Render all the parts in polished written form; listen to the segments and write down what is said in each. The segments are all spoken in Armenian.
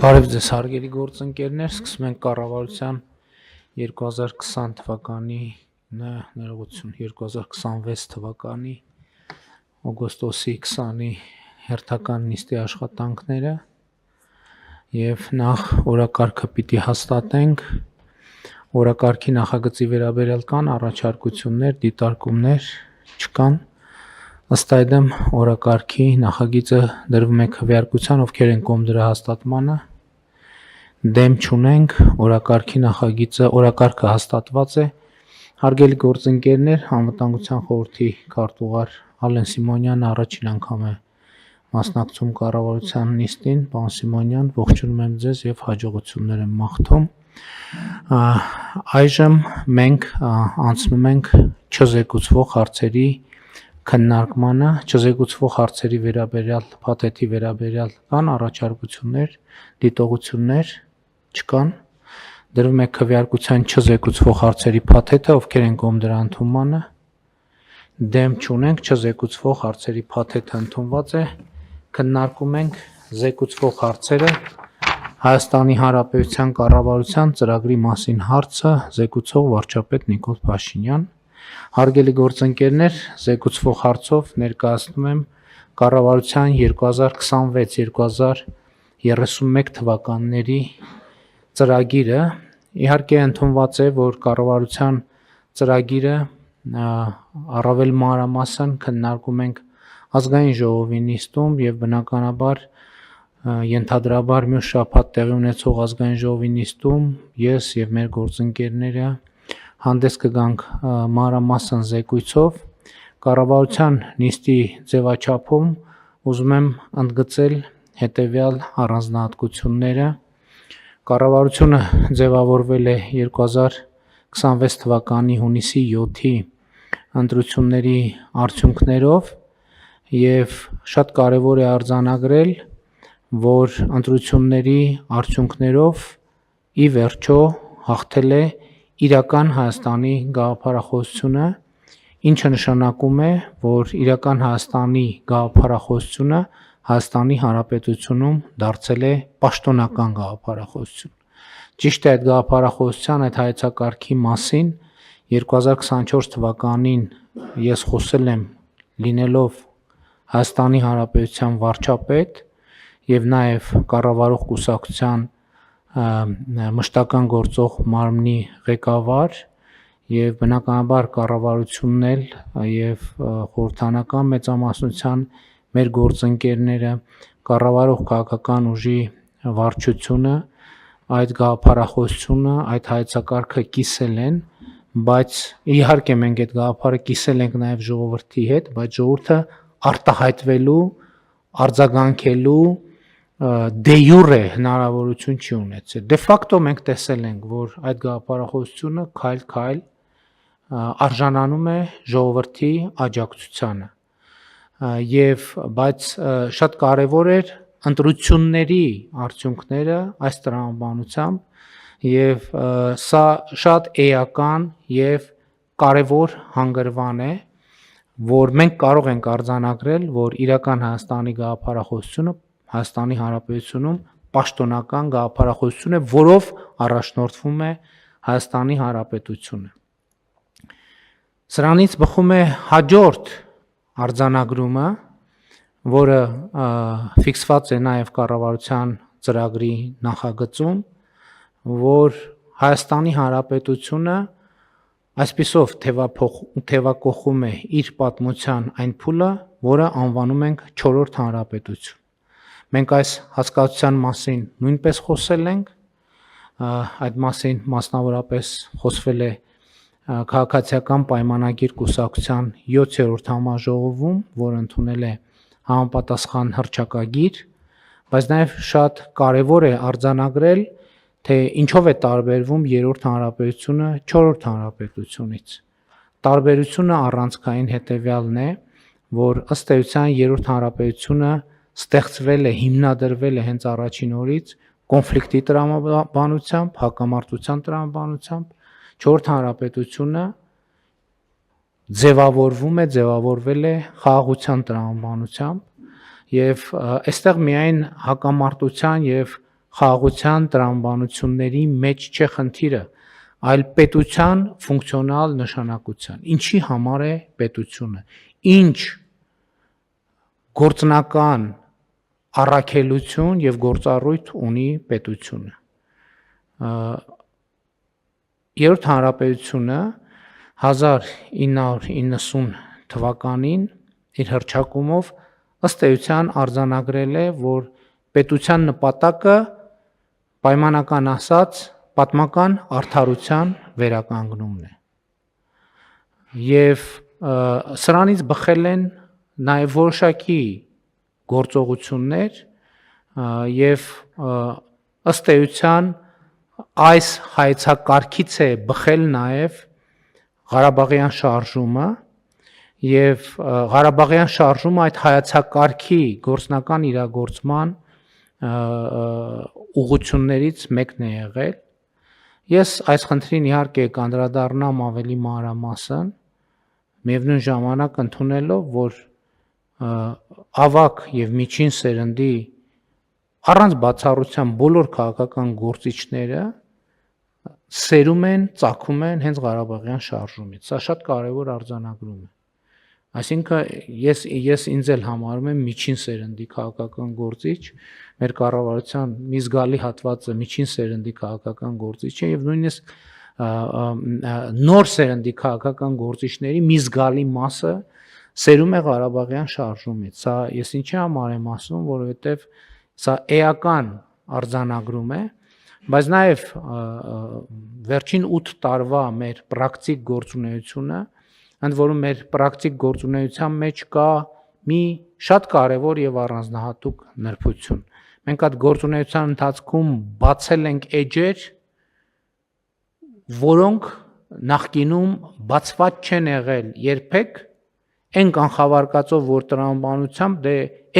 Բարև ձեզ հարգելի գործընկերներ, սկսում ենք կառավարության 2020 թվականի ներողություն 2026 թվականի օգոստոսի 20-ի հերթական նիստի աշխատանքները եւ նախ օրակարգը պիտի հաստատենք։ Օրակարգի նախագծի վերաբերյալ կան առաջարկություններ, դիտարկումներ չկան։ Ըստ այդմ օրակարգի նախագիծը դրվում է քվեարկության, ովքեր են կողմ դրա հաստատմանը։ Դեմ չունենք, օրակարգը հաստատված է։ Հարգելի գործընկերներ, Անվտանգության խորհրդի քարտուղար Ալեն Սիմոնյանը առաջին անգամ է մասնակցում կառավարության նիստին։ Պարոն Սիմոնյան, ողջունում եմ ձեզ եւ հաջողություններ եմ մաղթում։ Այժմ մենք անցնում ենք չզեկուցվող հարցերի քննարկմանը, չզեկուցվող հարցերի վերաբերյալ փաթեթի վերաբերյալ կան առաջարկություններ, դիտողություններ չկան։ Դրվում է քվեարկության չզեկուցվող հարցերի փաթեթը, ովքեր են կողմ դրա ընդունմանը։ Դեմ չունենք, չզեկուցվող հարցերի փաթեթը ընդունված է։ Քննարկում ենք զեկուցվող հարցերը։ Հայաստանի Հանրապետության կառավարության ծրագրի մասին հարցը զեկուցող վարչապետ Նիկոլ Փաշինյան։ Հարգելի գործընկերներ, զեկուցվող հարցով ներկայացնում եմ կառավարության 2026-2031 թվականների ծրագիրը։ Իհարկե ընդունված է, որ կառավարության ծրագիրը առավել մանրամասն քննարկում ենք ազգային ժողովի նիստում եւ բնականաբար ենթադրաբար մյուս շաբաթ տեղի ունեցող ազգային ժողովի նիստում ես եւ մեր գործընկերները հանդես կգանք մանրամասն զեկույցով։ Կառավարության նիստի ձևաչափում ուզում եմ ընդգծել հետեւյալ առանձնահատկությունները։ Կառավարությունը ձևավորվել է 2026 թվականի հունիսի 7-ի ընտրությունների արդյունքներով եւ շատ կարեւոր է արձանագրել, որ ընտրությունների արդյունքներով ի վերջո հաղթել է իրական Հայաստանի գաղափարախոսությունը, ինչը նշանակում է, որ իրական Հայաստանի գաղափարախոսությունը Հայաստանի Հանրապետությունում դարձել է պաշտոնական գաղափարախոսություն։ Ճիշտ է, այդ գաղափարախոսության, այդ հայեցակարգի մասին 2024 թվականին ես խոսել եմ լինելով Հայաստանի Հանրապետության վարչապետ եւ նաեւ կառավարող կուսակցության մշտական գործող մարմնի ղեկավար եւ բնականաբար կառավարությունն էլ եւ խորհրդանական մեծամասնության մեր գործընկերները կառավարող քաղաքական ուժի վարչությունը այդ գաղափարախոսությունը, այդ հայեցակարգը կիսել են, բայց իհարկե մենք այդ գաղափարը կիսել ենք նաեւ ժողովրդի հետ, բայց ժողովուրդը արտահայտվելու, արձագանքելու դե յուրե հնարավորություն չի ունեցել։ Դե ֆակտո մենք տեսել ենք, որ այդ գաղափարախոսությունը քայլ-քայլ արժանանում է ժողովրդի աջակցությանը։ Բայց շատ կարևոր էր ընտրությունների արդյունքները այս տրամաբանությամբ եւ սա շատ էական եւ կարևոր հանգրվան է, որ մենք կարող ենք արձանագրել, որ իրական Հայաստանի գաղափարախոսությունը Հայաստանի Հանրապետությունում պաշտոնական գաղափարախոսություն է, որով առաջնորդվում է Հայաստանի Հանրապետությունը։ Սրանից բխում է հաջորդ արձանագրումը, որը ֆիքսված է նաև կառավարության ծրագրի նախագծում, որ Հայաստանի Հանրապետությունը այսպիսով թևակողում է իր պատմության այն փուլը, որը անվանում ենք 4-րդ հանրապետություն։ Մենք այս հասկացության մասին նույնպես խոսել ենք, այդ մասին մասնավորապես խոսվել է քաղաքացիական պայմանագիր կուսակցության 7-րդ համաժողովում, որը ընդունել է համապատասխան հռչակագիր, բայց նաև շատ կարևոր է արձանագրել, թե ինչով է տարբերվում 3-րդ հանրապետությունը 4-րդ հանրապետությունից։ Տարբերությունը առանցքային հետևյալն է, որ ըստ էության 3-րդ հանրապետությունը ստեղծվել է, հիմնադրվել է հենց առաջին օրից կոնֆլիկտի տրամաբանությամբ, հակամարտության տրամաբանությամբ, 4-րդ հանրապետությունը ձևավորվել է խաղաղության տրամաբանությամբ եւ այստեղ միայն հակամարտության եւ խաղաղության տրամաբանությունների մեջ չէ խնդիրը, այլ պետության ֆունկցիոնալ նշանակության։ Ինչի համար է պետությունը, ինչ գործնական առաքելություն եւ գործառույթ ունի պետությունը։ Երրորդ հանրապետությունը 1990 թվականին իր հռչակումով ըստ էության արձանագրել է, որ պետության նպատակը պայմանական ասած պատմական արդարության վերականգնումն է։ Եվ սրանից բխել են նաև որոշակի գործողություններ եւ ըստ էության այս հայեցակարգից է բխել նաև Ղարաբաղյան շարժումը եւ Ղարաբաղյան շարժումը այդ հայեցակարգի գործնական իրագործման ուղղություններից մեկն է եղել։ Ես այս խնդրին իհարկե կանդրադառնամ ավելի մանրամասն, միևնույն ժամանակ ընդունելով, որ ավակ եւ միջին սերնդի առանց բացառության բոլոր քաղաքական գործիչները սերում են, ծագում են հենց Ղարաբաղյան շարժումից։ Սա շատ կարևոր արձանագրում է։ Այսինքն ես ինձ էլ համարում եմ միջին սերնդի քաղաքական գործիչ, մեր կառավարության մի զգալի հատվածը միջին սերնդի քաղաքական գործիչ է եւ նույնիսկ նոր սերնդի քաղաքական գործիչների մի զգալի մասը սերում է Ղարաբաղյան շարժումից։ Սա ես ինչի համար եմ ասում, որովհետեւ սա էական արձանագրում է, բայց նաեւ վերջին 8 տարվա մեր պրակտիկ գործունեությունը, ընդ որում մեր պրակտիկ գործունեության մեջ կա մի շատ կարևոր եւ առանձնահատուկ նրբություն։ Մենք այդ գործունեության ընթացքում բացել ենք էջեր, որոնք նախկինում բացված չեն եղել երբեք, այն կանխավարկածով, որ տրամաբանությամբ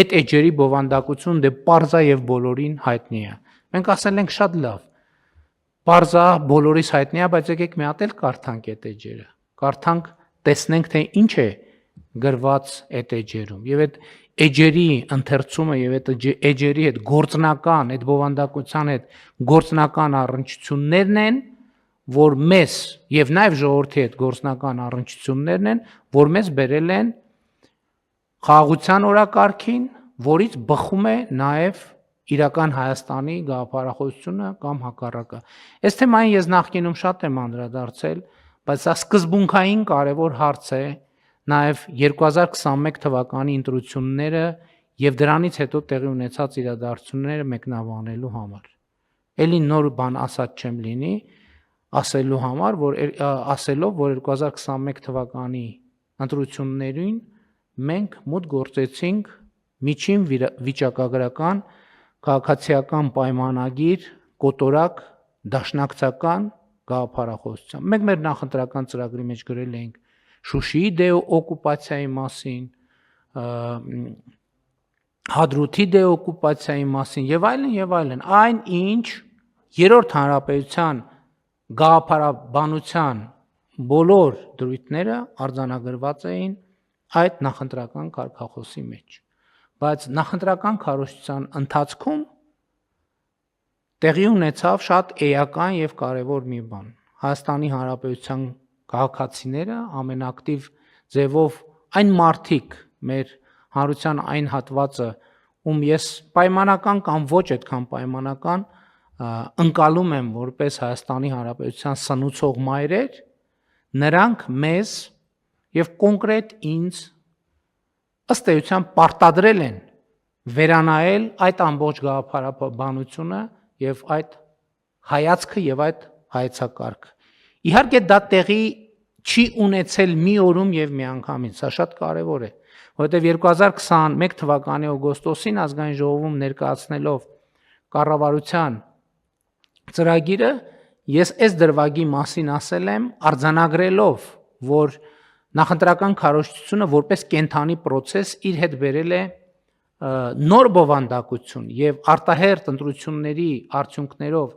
այդ էջերի բովանդակություն պարզա եւ բոլորին հայտնի է։ Մենք ասել ենք շատ լավ, պարզա բոլորիս հայտնի է, բայց եկեք մի հատ էլ կարդանք այդ էջերը, կարդանք, տեսնենք, թե ինչ է գրված այդ էջերում եւ այդ էջերի ընթերցումը եւ այդ էջերի հետ գործնական, այդ բովանդակության հետ գործնական առնչություններն են, որ մեզ եւ նաեւ ժողովրդի հետ գործնական առնչություններն են, որ մեզ բերել են խաղաղության օրակարգին, որից բխում է նաեւ իրական Հայաստանի գաղափարախոսությունը կամ հակառակը։ Այս թեմային ես նախկինում շատ եմ անդրադարձել, բայց սա սկզբունքային կարևոր հարց է նաև 2021 թվականի ընտրությունները եւ դրանից հետո տեղի ունեցած իրադարձությունները մեկնաբանելու համար։ Էլի նոր բան ասած չեմ լինի, ասելով, որ 2021 թվականի ընտրություններին մենք մոտ գործեցինք միջին վիճակագրական քաղաքացիական պայմանագիր, կոտորակ, դաշնակցական գաղափարախոսությամբ։ Մենք մեր նախընտրական ծրագրի մեջ գրել էինք Շուշիի դեօկուպացիայի մասին, Հադրութի դեօկուպացիայի մասին եւ այլն, այն ինչ երրորդ հանրապետության գաղափարաբանության բոլոր դրույթները արձանագրված էին այդ նախընտրական կարգախոսի մեջ։ Բայց նախընտրական քարոզչության ընթացքում տեղի ունեցավ շատ էական եւ կարեւոր մի բան։ Հայաստանի Հանրապետության քաղաքացիները ամենաակտիվ ձևով այն մարդիկ մեր հանրության այն հատվածը, ում ես պայմանական կամ ոչ այդքան պայմանական ընկալում եմ որպես Հայաստանի Հանրապետության սնուցող մայրեր, նրանք մեզ եւ կոնկրետ ինձ ըստ էության պարտադրել են վերանայել այդ ամբողջ գաղափարաբանությունը եւ այդ հայացքը եւ այդ հայեցակարգը։ Իհարկե դա տեղի չի ունեցել մի օրում եւ միանգամից, սա շատ կարեւոր է, որովհետեւ 2021 թվականի օգոստոսին ազգային ժողովում ներկայացնելով կառավարության ծրագիրը ես այս դրվագի մասին ասել եմ արձանագրելով, որ նախընտրական քարոզչությունը որպես կենթանի process իր հետ բերել է նոր բովանդակություն եւ արտահերտ ընտրությունների արդյունքներով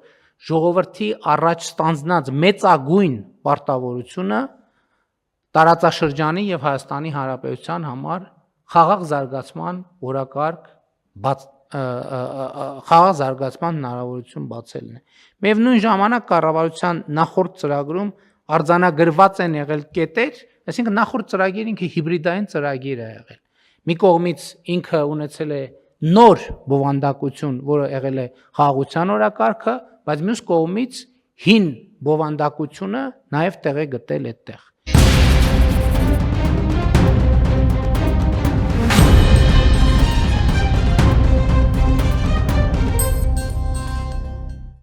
ժողովրդի առաջ ստանձնած մեծագույն պարտավորությունը տարածաշրջանի եւ Հայաստանի Հանրապետության համար խաղաղ զարգացման օրակարգ խաղաղ զարգացման հնարավորություն բացելն է։ Միևնույն ժամանակ կառավարության նախորդ ծրագրում արձանագրված են եղել կետեր, այսինքն նախորդ ծրագիրը ինքը հիբրիդային ծրագիր է եղել։ Մի կողմից ինքը ունեցել է նոր բովանդակություն, որը եղել է խաղաղության օրակարգը, բայց մյուս կողմից հին բովանդակությունը նաև տեղ է գտել այդտեղ։